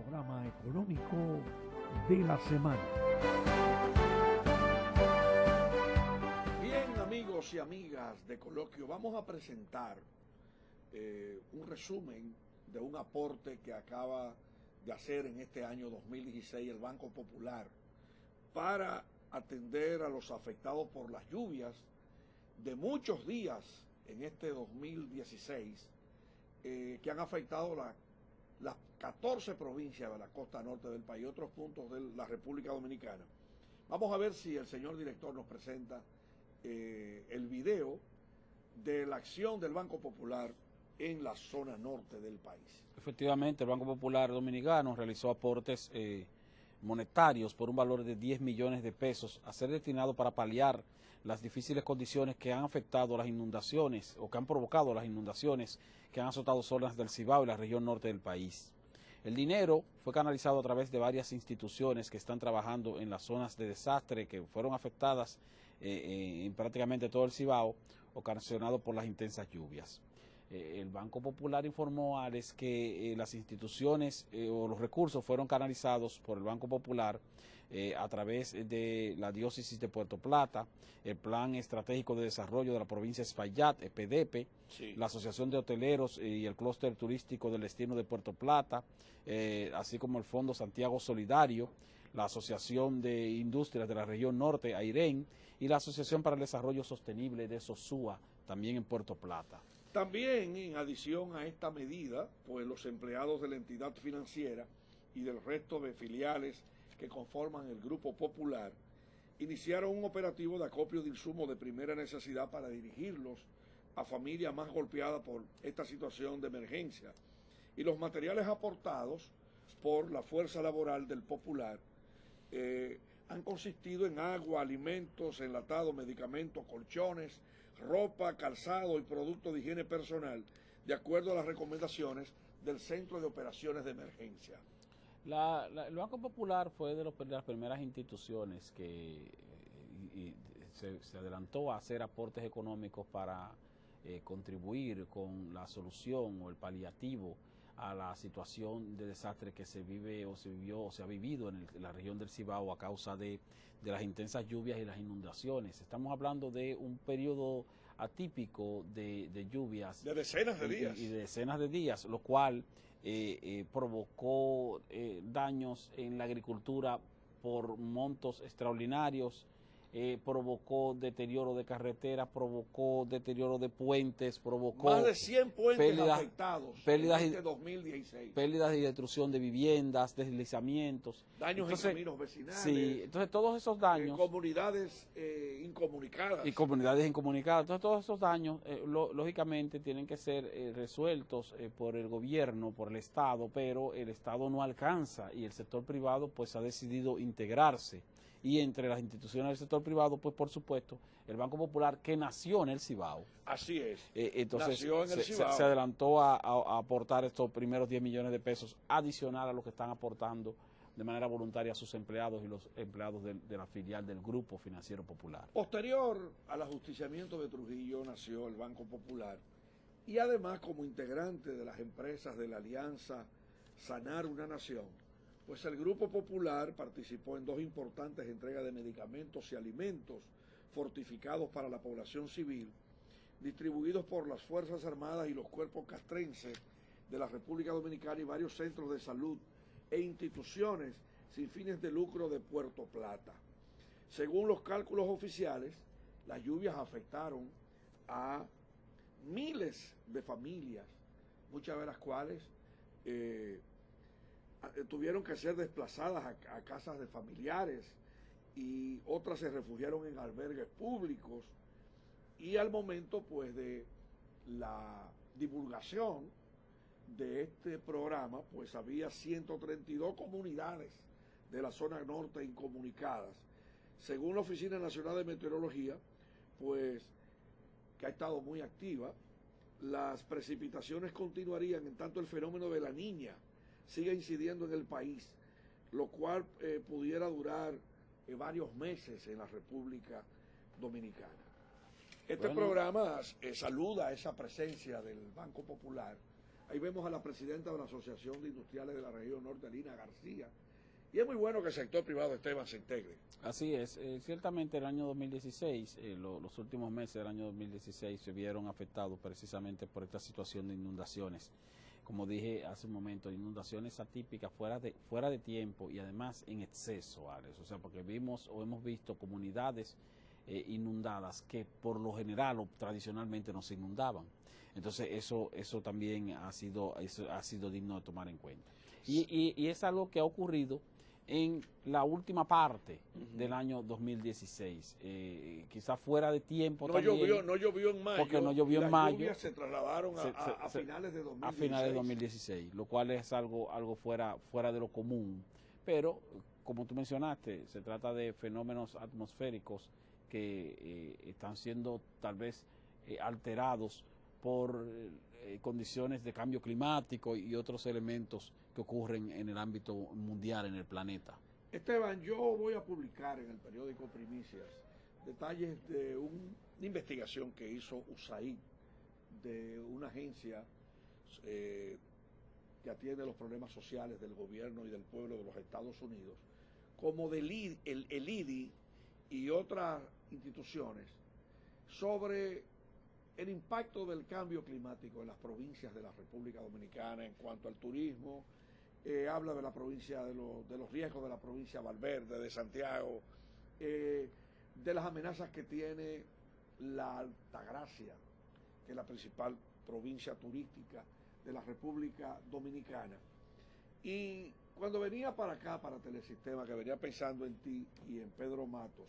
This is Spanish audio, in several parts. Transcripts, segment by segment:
panorama económico de la semana. Bien, amigos y amigas de Coloquio, vamos a presentar un resumen de un aporte que acaba de hacer en este año 2016 el Banco Popular para atender a los afectados por las lluvias de muchos días en este 2016 que han afectado las 14 provincias de la costa norte del país y otros puntos de la República Dominicana. Vamos a ver si el señor director nos presenta el video de la acción del Banco Popular en la zona norte del país. Efectivamente, el Banco Popular Dominicano realizó aportes monetarios por un valor de 10 millones de pesos a ser destinado para paliar las difíciles condiciones que han afectado las inundaciones o que han provocado las inundaciones que han azotado zonas del Cibao y la región norte del país. El dinero fue canalizado a través de varias instituciones que están trabajando en las zonas de desastre que fueron afectadas en prácticamente todo el Cibao, ocasionado por las intensas lluvias. El Banco Popular informó a Alex que las instituciones o los recursos fueron canalizados por el Banco Popular a través de la diócesis de Puerto Plata, el Plan Estratégico de Desarrollo de la Provincia de Espaillat, EPDP, sí, la Asociación de Hoteleros y el Clúster Turístico del Destino de Puerto Plata, así como el Fondo Santiago Solidario, la Asociación de Industrias de la Región Norte, AIREN, y la Asociación para el Desarrollo Sostenible de Sosúa, también en Puerto Plata. También, en adición a esta medida, pues los empleados de la entidad financiera y del resto de filiales que conforman el Grupo Popular iniciaron un operativo de acopio de insumos de primera necesidad para dirigirlos a familias más golpeadas por esta situación de emergencia. Y los materiales aportados por la fuerza laboral del Popular han consistido en agua, alimentos, enlatados, medicamentos, colchones, ropa, calzado y productos de higiene personal, de acuerdo a las recomendaciones del Centro de Operaciones de Emergencia. El Banco Popular fue de las primeras instituciones que se adelantó a hacer aportes económicos para contribuir con la solución o el paliativo a la situación de desastre que se vive o se vivió o se ha vivido en la región del Cibao a causa de las intensas lluvias y las inundaciones. Estamos hablando de un periodo atípico de lluvias. De decenas de días. Y de decenas de días, lo cual provocó daños en la agricultura por montos extraordinarios, provocó deterioro de carreteras, provocó deterioro de puentes, provocó más de 100 puentes afectados en este 2016. Pérdidas y destrucción de viviendas, deslizamientos. Daños en caminos vecinales. Sí, entonces todos esos daños. Comunidades incomunicadas. Y comunidades incomunicadas. Entonces todos esos daños, lógicamente, tienen que ser resueltos por el gobierno, por el Estado, pero el Estado no alcanza y el sector privado pues ha decidido integrarse. Y entre las instituciones del sector privado, pues por supuesto, el Banco Popular, que nació en el Cibao. Así es. Entonces nació en el Cibao. Se adelantó a aportar estos primeros 10 millones de pesos adicional a lo que están aportando de manera voluntaria a sus empleados y los empleados de la filial del Grupo Financiero Popular. Posterior al ajusticiamiento de Trujillo nació el Banco Popular y además como integrante de las empresas de la alianza Sanar una Nación, pues el Grupo Popular participó en dos importantes entregas de medicamentos y alimentos fortificados para la población civil, distribuidos por las Fuerzas Armadas y los cuerpos castrenses de la República Dominicana y varios centros de salud e instituciones sin fines de lucro de Puerto Plata. Según los cálculos oficiales, las lluvias afectaron a miles de familias, muchas de las cuales tuvieron que ser desplazadas a casas de familiares y otras se refugiaron en albergues públicos, y al momento pues de la divulgación de este programa pues había 132 comunidades de la zona norte incomunicadas. Según la Oficina Nacional de Meteorología, pues que ha estado muy activa, las precipitaciones continuarían en tanto el fenómeno de la Niña sigue incidiendo en el país, lo cual pudiera durar varios meses en la República Dominicana. Este programa saluda esa presencia del Banco Popular Ahí vemos a la presidenta de la Asociación de Industriales de la Región Norte, Lina García. Y es muy bueno que el sector privado, Esteban, se integre. Así es. Ciertamente el año 2016, los últimos meses del año 2016 se vieron afectados precisamente por esta situación de inundaciones. Como dije hace un momento, inundaciones atípicas fuera de tiempo y además en exceso, Alex. O sea, porque vimos o hemos visto comunidades inundadas que por lo general o tradicionalmente no se inundaban. Entonces eso también ha sido digno de tomar en cuenta. Y es algo que ha ocurrido en la última parte del año 2016, quizás fuera de tiempo también. No llovió en mayo. Porque no llovió en mayo. Las lluvias se trasladaron a finales de 2016. A finales de 2016, lo cual es algo fuera de lo común. Pero, como tú mencionaste, se trata de fenómenos atmosféricos que están siendo tal vez alterados por condiciones de cambio climático y otros elementos que ocurren en el ámbito mundial, en el planeta. Esteban, yo voy a publicar en el periódico Primicias detalles de una investigación que hizo USAID, de una agencia que atiende los problemas sociales del gobierno y del pueblo de los Estados Unidos, como el IDI y otras instituciones, sobre el impacto del cambio climático en las provincias de la República Dominicana en cuanto al turismo. Habla de la provincia, de los riesgos de la provincia de Valverde, de Santiago, de las amenazas que tiene la Altagracia, que es la principal provincia turística de la República Dominicana. Y cuando venía para acá, para Telesistema, que venía pensando en ti y en Pedro Matos,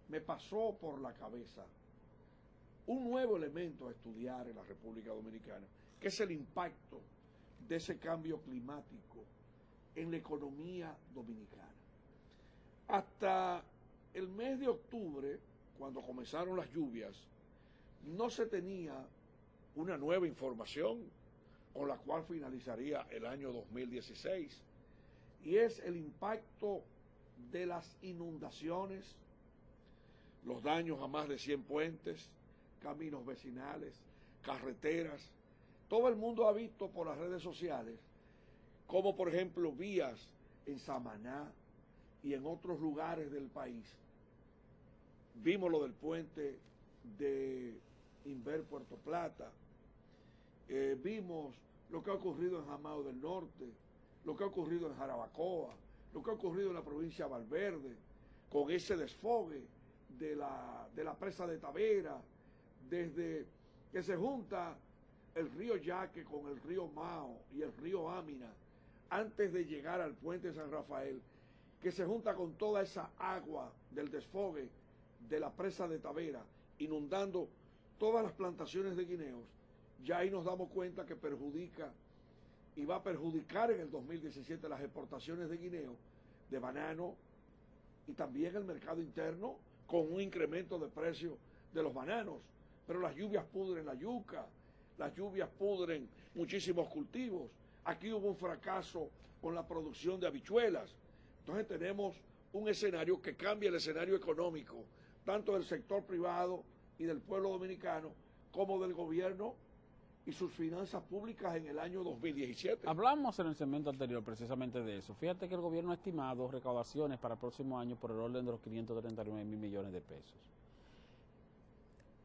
me pasó por la cabeza un nuevo elemento a estudiar en la República Dominicana, que es el impacto de ese cambio climático en la economía dominicana. Hasta el mes de octubre, cuando comenzaron las lluvias, no se tenía una nueva información con la cual finalizaría el año 2016, y es el impacto de las inundaciones, los daños a más de 100 puentes, caminos vecinales, carreteras. Todo el mundo ha visto por las redes sociales como, por ejemplo, vías en Samaná y en otros lugares del país. Vimos lo del puente de Inver Puerto Plata, vimos lo que ha ocurrido en Jamao del Norte, lo que ha ocurrido en Jarabacoa, lo que ha ocurrido en la provincia de Valverde, con ese desfogue de la presa de Tavera, desde que se junta el río Yaque con el río Mao y el río Ámina, antes de llegar al puente de San Rafael, que se junta con toda esa agua del desfogue de la presa de Tavera, inundando todas las plantaciones de guineos. Ya ahí nos damos cuenta que perjudica y va a perjudicar en el 2017 las exportaciones de guineo, de banano, y también el mercado interno, con un incremento de precio de los bananos. Pero las lluvias pudren la yuca, las lluvias pudren muchísimos cultivos. Aquí hubo un fracaso con la producción de habichuelas. Entonces tenemos un escenario que cambia el escenario económico, tanto del sector privado y del pueblo dominicano, como del gobierno y sus finanzas públicas en el año 2017. Hablamos en el segmento anterior precisamente de eso. Fíjate que el gobierno ha estimado recaudaciones para el próximo año por el orden de los 539 mil millones de pesos.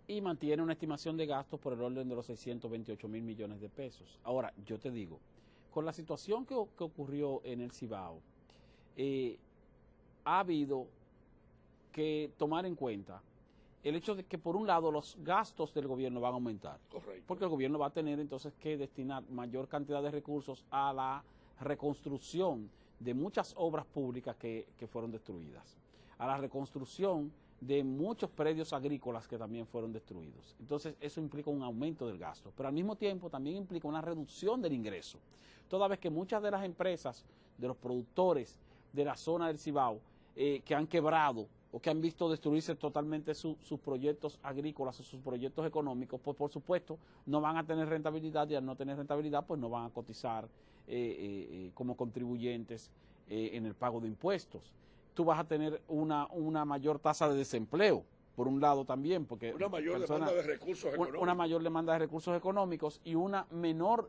Y mantiene una estimación de gastos por el orden de los 628 mil millones de pesos. Ahora, yo te digo, con la situación que ocurrió en el Cibao, ha habido que tomar en cuenta el hecho de que, por un lado, los gastos del gobierno van a aumentar. Correcto. Porque el gobierno va a tener entonces que destinar mayor cantidad de recursos a la reconstrucción de muchas obras públicas que fueron destruidas, a la reconstrucción de muchos predios agrícolas que también fueron destruidos. Entonces, eso implica un aumento del gasto, pero al mismo tiempo también implica una reducción del ingreso, toda vez que muchas de las empresas, de los productores de la zona del Cibao, que han quebrado o que han visto destruirse totalmente sus proyectos agrícolas o sus proyectos económicos, pues por supuesto no van a tener rentabilidad, y al no tener rentabilidad pues no van a cotizar como contribuyentes en el pago de impuestos. Tú vas a tener una mayor tasa de desempleo, por un lado también, porque una mayor demanda de recursos económicos. Una mayor demanda de recursos económicos y una menor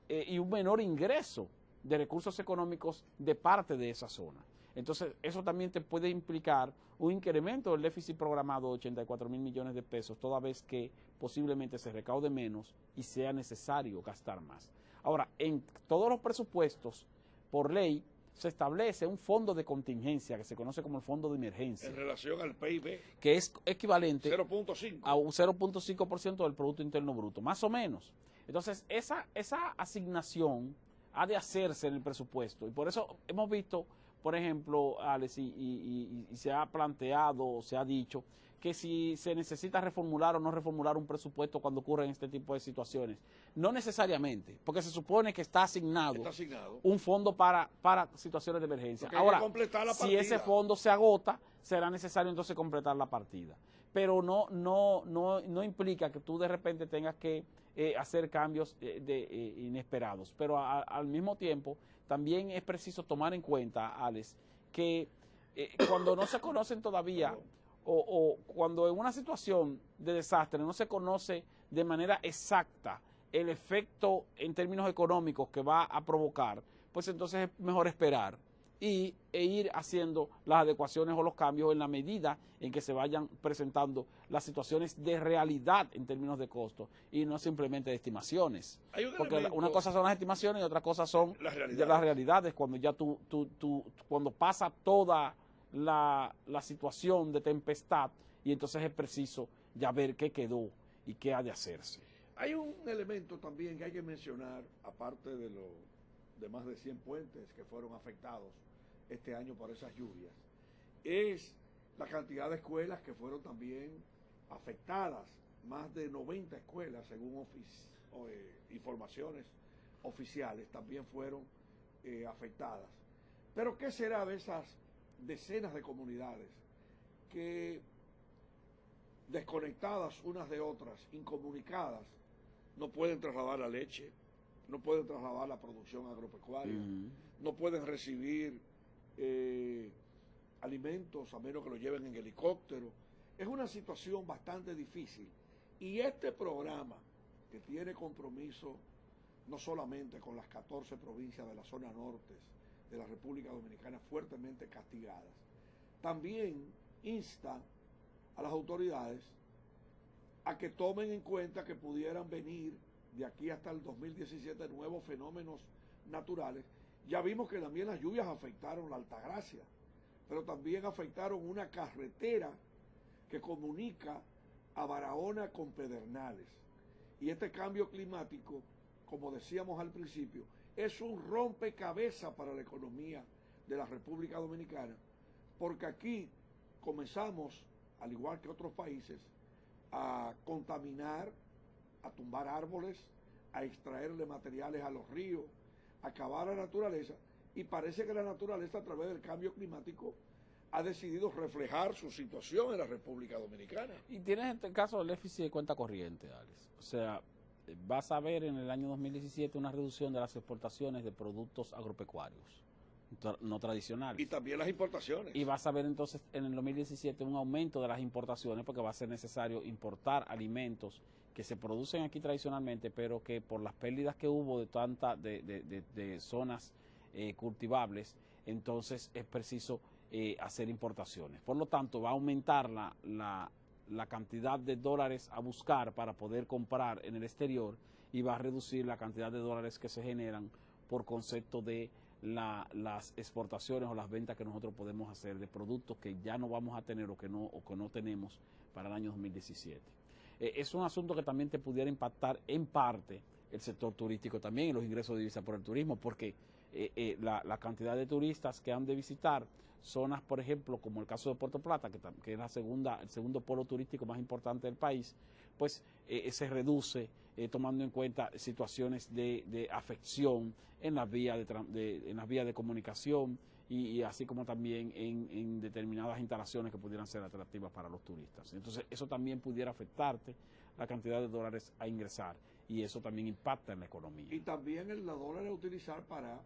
y un menor ingreso de recursos económicos de parte de esa zona. Entonces, eso también te puede implicar un incremento del déficit programado de 84.000 millones de pesos, toda vez que posiblemente se recaude menos y sea necesario gastar más. Ahora, en todos los presupuestos, por ley, se establece un fondo de contingencia que se conoce como el fondo de emergencia. En relación al PIB. Que es equivalente 0.5. a un 0.5% del Producto Interno Bruto, más o menos. Entonces, esa asignación ha de hacerse en el presupuesto. Y por eso hemos visto, por ejemplo, Alex, y se ha planteado, se ha dicho, que si se necesita reformular o no reformular un presupuesto cuando ocurren este tipo de situaciones. No necesariamente, porque se supone que está asignado un fondo para situaciones de emergencia. Ahora, si ese fondo se agota, será necesario entonces completar la partida. Pero no implica que tú de repente tengas que hacer cambios inesperados. Pero al mismo tiempo, también es preciso tomar en cuenta, Alex, que cuando no se conocen todavía o cuando en una situación de desastre no se conoce de manera exacta el efecto en términos económicos que va a provocar, pues entonces es mejor esperar e ir haciendo las adecuaciones o los cambios en la medida en que se vayan presentando las situaciones de realidad en términos de costo y no simplemente de estimaciones. Porque una cosa son las estimaciones y otra cosa son las realidades cuando ya cuando pasa toda la situación de tempestad y entonces es preciso ya ver qué quedó y qué ha de hacerse. Hay un elemento también que hay que mencionar, aparte de más de 100 puentes que fueron afectados este año por esas lluvias, es la cantidad de escuelas que fueron también afectadas. Más de 90 escuelas, según informaciones oficiales, también fueron afectadas. Pero ¿qué será de esas decenas de comunidades que, desconectadas unas de otras, incomunicadas, no pueden trasladar la leche, no pueden trasladar la producción agropecuaria, no pueden recibir alimentos a menos que lo lleven en helicóptero? Es una situación bastante difícil y este programa, que tiene compromiso no solamente con las 14 provincias de la zona norte de la República Dominicana fuertemente castigadas, también insta a las autoridades a que tomen en cuenta que pudieran venir de aquí hasta el 2017 nuevos fenómenos naturales. Ya vimos que también las lluvias afectaron la Altagracia, pero también afectaron una carretera que comunica a Barahona con Pedernales. Y este cambio climático, como decíamos al principio, es un rompecabezas para la economía de la República Dominicana, porque aquí comenzamos, al igual que otros países, a contaminar, a tumbar árboles, a extraerle materiales a los ríos, a acabar la naturaleza, y parece que la naturaleza, a través del cambio climático, ha decidido reflejar su situación en la República Dominicana. Y tienes el caso del déficit de cuenta corriente, Alex. O sea, vas a ver en el año 2017 una reducción de las exportaciones de productos agropecuarios no tradicionales. Y también las importaciones. Y vas a ver entonces en el 2017 un aumento de las importaciones, porque va a ser necesario importar alimentos que se producen aquí tradicionalmente, pero que por las pérdidas que hubo de zonas cultivables, entonces es preciso hacer importaciones. Por lo tanto, va a aumentar la cantidad de dólares a buscar para poder comprar en el exterior y va a reducir la cantidad de dólares que se generan por concepto de las exportaciones o las ventas que nosotros podemos hacer de productos que ya no vamos a tener o que no tenemos para el año 2017. Es un asunto que también te pudiera impactar en parte el sector turístico también y los ingresos de divisa por el turismo, porque la cantidad de turistas que han de visitar zonas, por ejemplo, como el caso de Puerto Plata, que es el segundo polo turístico más importante del país, pues se reduce tomando en cuenta situaciones de afección en las vías de comunicación y así como también en determinadas instalaciones que pudieran ser atractivas para los turistas. Entonces eso también pudiera afectarte la cantidad de dólares a ingresar y eso también impacta en la economía. Y también el dólar a utilizar para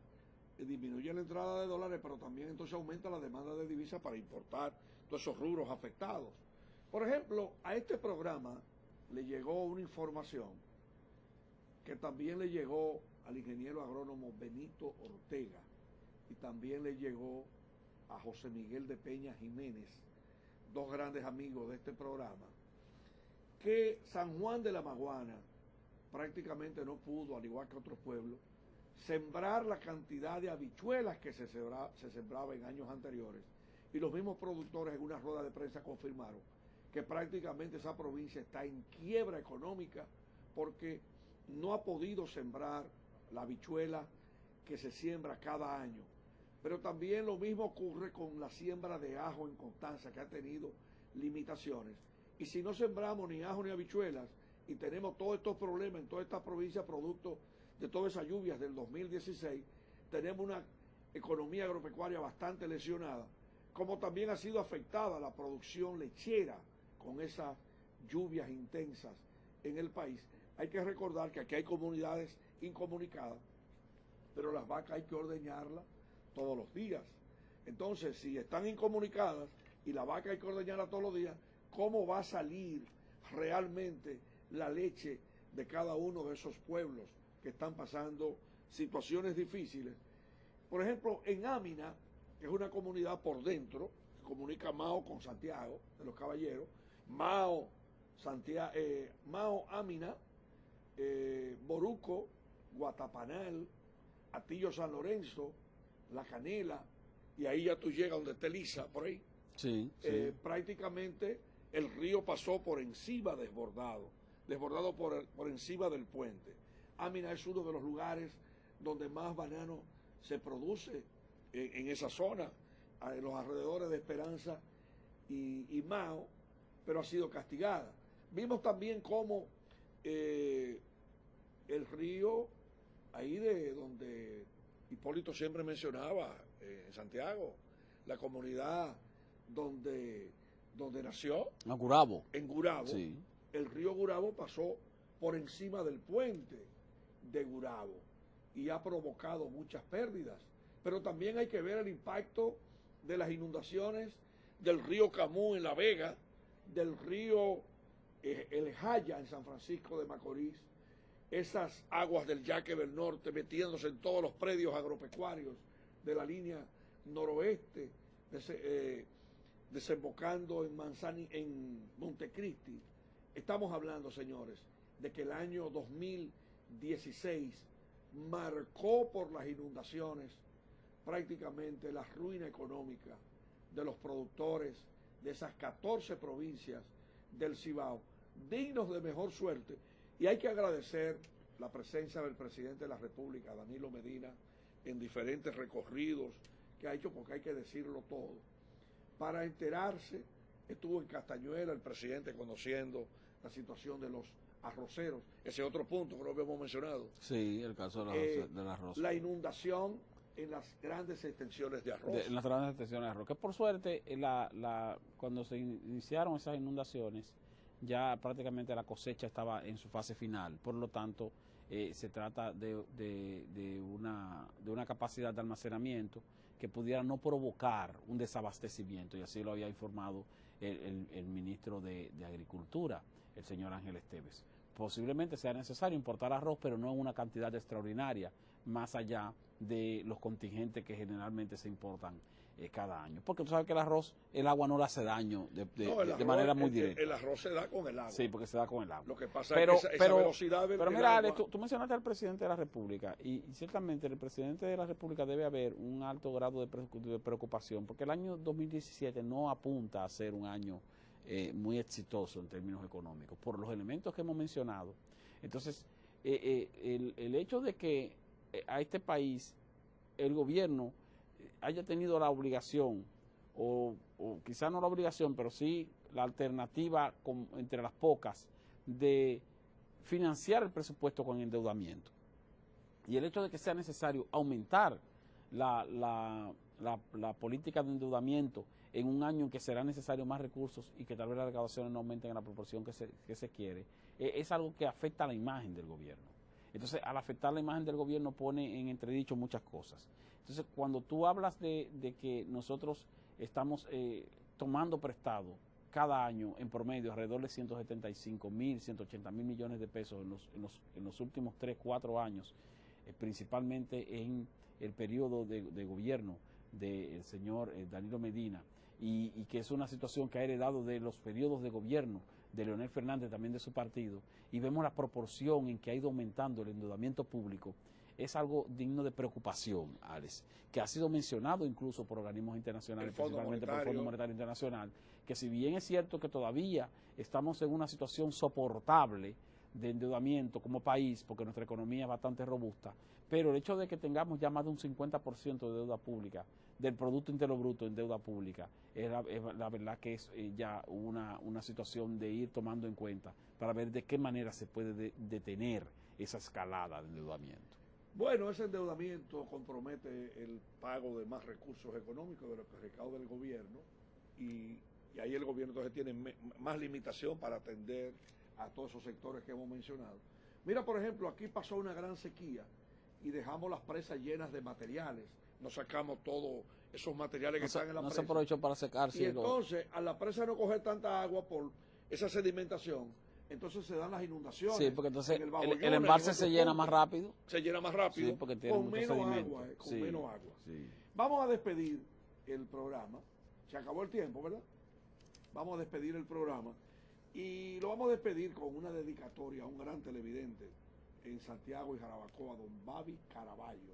disminuye la entrada de dólares, pero también entonces aumenta la demanda de divisas para importar todos esos rubros afectados. Por ejemplo, a este programa le llegó una información que también le llegó al ingeniero agrónomo Benito Ortega y también le llegó a José Miguel de Peña Jiménez, dos grandes amigos de este programa, que San Juan de la Maguana prácticamente no pudo, al igual que otros pueblos, sembrar la cantidad de habichuelas que se sembraba en años anteriores. Y los mismos productores en una rueda de prensa confirmaron que prácticamente esa provincia está en quiebra económica porque no ha podido sembrar la habichuela que se siembra cada año. Pero también lo mismo ocurre con la siembra de ajo en Constanza, que ha tenido limitaciones. Y si no sembramos ni ajo ni habichuelas y tenemos todos estos problemas en toda esta provincia producto de todas esas lluvias del 2016, tenemos una economía agropecuaria bastante lesionada, como también ha sido afectada la producción lechera con esas lluvias intensas en el país. Hay que recordar que aquí hay comunidades incomunicadas, pero las vacas hay que ordeñarlas todos los días. Entonces, si están incomunicadas y la vaca hay que ordeñarla todos los días, ¿cómo va a salir realmente la leche de cada uno de esos pueblos que están pasando situaciones difíciles? Por ejemplo, en Amina, que es una comunidad por dentro, que comunica Mao con Santiago de los Caballeros, Mao, Amina, Boruco, Guatapanal, Atillo San Lorenzo, La Canela, y ahí ya tú llegas donde está Elisa, por ahí. Sí, sí. Prácticamente el río pasó por encima desbordado por encima del puente. Amina es uno de los lugares donde más banano se produce en esa zona, en los alrededores de Esperanza y Mao, pero ha sido castigada. Vimos también cómo el río, ahí de donde Hipólito siempre mencionaba, en Santiago, la comunidad donde nació, Gurabo. en Gurabo, Sí. El río Gurabo pasó por encima del puente de Gurabo y ha provocado muchas pérdidas. Pero también hay que ver el impacto de las inundaciones del río Camú en La Vega, del río El Jaya en San Francisco de Macorís, esas aguas del Yaque del Norte metiéndose en todos los predios agropecuarios de la línea noroeste, desembocando en Montecristi. Estamos hablando, señores, de que el año 2016 marcó por las inundaciones prácticamente la ruina económica de los productores de esas 14 provincias del Cibao, dignos de mejor suerte. Y hay que agradecer la presencia del presidente de la República, Danilo Medina, en diferentes recorridos que ha hecho, porque hay que decirlo todo. Para enterarse, estuvo en Castañuela el presidente conociendo la situación de los arroceros. Ese otro punto que no habíamos mencionado. Sí, el caso del arroz. La inundación en las grandes extensiones de arroz. En las grandes extensiones de arroz. Que por suerte, cuando se iniciaron esas inundaciones, ya prácticamente la cosecha estaba en su fase final. Por lo tanto, se trata de una capacidad de almacenamiento que pudiera no provocar un desabastecimiento, y así lo había informado el ministro de Agricultura, el señor Ángel Esteves. Posiblemente sea necesario importar arroz, pero no en una cantidad extraordinaria, más allá de los contingentes que generalmente se importan cada año. Porque tú sabes que el arroz, el agua no le hace daño de manera muy directa. El arroz se da con el agua. Sí, porque se da con el agua. Lo que pasa es que esa velocidad del Pero mira, Ale, agua... tú mencionaste al presidente de la República, y ciertamente el presidente de la República debe haber un alto grado de preocupación, porque el año 2017 no apunta a ser un año muy exitoso en términos económicos, por los elementos que hemos mencionado. Entonces, el hecho de que a este país el gobierno haya tenido la obligación, o quizá no la obligación, pero sí la alternativa entre las pocas, de financiar el presupuesto con endeudamiento. Y el hecho de que sea necesario aumentar la política de endeudamiento en un año en que será necesario más recursos y que tal vez las recaudaciones no aumenten en la proporción que se quiere, es algo que afecta a la imagen del gobierno. Entonces, al afectar la imagen del gobierno pone en entredicho muchas cosas. Entonces, cuando tú hablas de que nosotros estamos tomando prestado cada año en promedio alrededor de 175.000, 180.000 millones de pesos en los últimos 3, 4 años, principalmente en el periodo de gobierno del señor Danilo Medina, y que es una situación que ha heredado de los periodos de gobierno de Leonel Fernández, también de su partido, y vemos la proporción en que ha ido aumentando el endeudamiento público, es algo digno de preocupación, Alex, que ha sido mencionado incluso por organismos internacionales, principalmente por el Fondo Monetario Internacional, que si bien es cierto que todavía estamos en una situación soportable de endeudamiento como país, porque nuestra economía es bastante robusta, pero el hecho de que tengamos ya más de un 50% de deuda pública, del Producto Interno Bruto en deuda pública, es la verdad que es ya una situación de ir tomando en cuenta para ver de qué manera se puede detener esa escalada de endeudamiento. Bueno, ese endeudamiento compromete el pago de más recursos económicos de lo que recauda el gobierno, y ahí el gobierno entonces tiene más limitación para atender a todos esos sectores que hemos mencionado. Mira, por ejemplo, aquí pasó una gran sequía y dejamos las presas llenas de materiales, no sacamos todos esos materiales que están en la presa. No se aprovechó para secarse. Y entonces, a la presa no coger tanta agua por esa sedimentación, entonces se dan las inundaciones. Sí, porque entonces el embalse se llena más rápido. Se llena más rápido, sí, porque tiene con mucho menos sedimento. agua. Con sí, menos agua. Sí. Vamos a despedir el programa. Se acabó el tiempo, ¿verdad? Vamos a despedir el programa. Y lo vamos a despedir con una dedicatoria a un gran televidente en Santiago y Jarabacoa, don Babi Caraballo,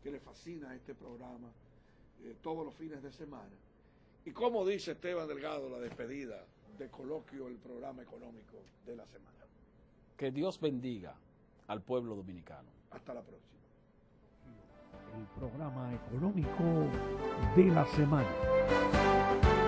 que le fascina este programa todos los fines de semana. Y como dice Esteban Delgado, la despedida de Coloquio, el programa económico de la semana. Que Dios bendiga al pueblo dominicano. Hasta la próxima. El programa económico de la semana.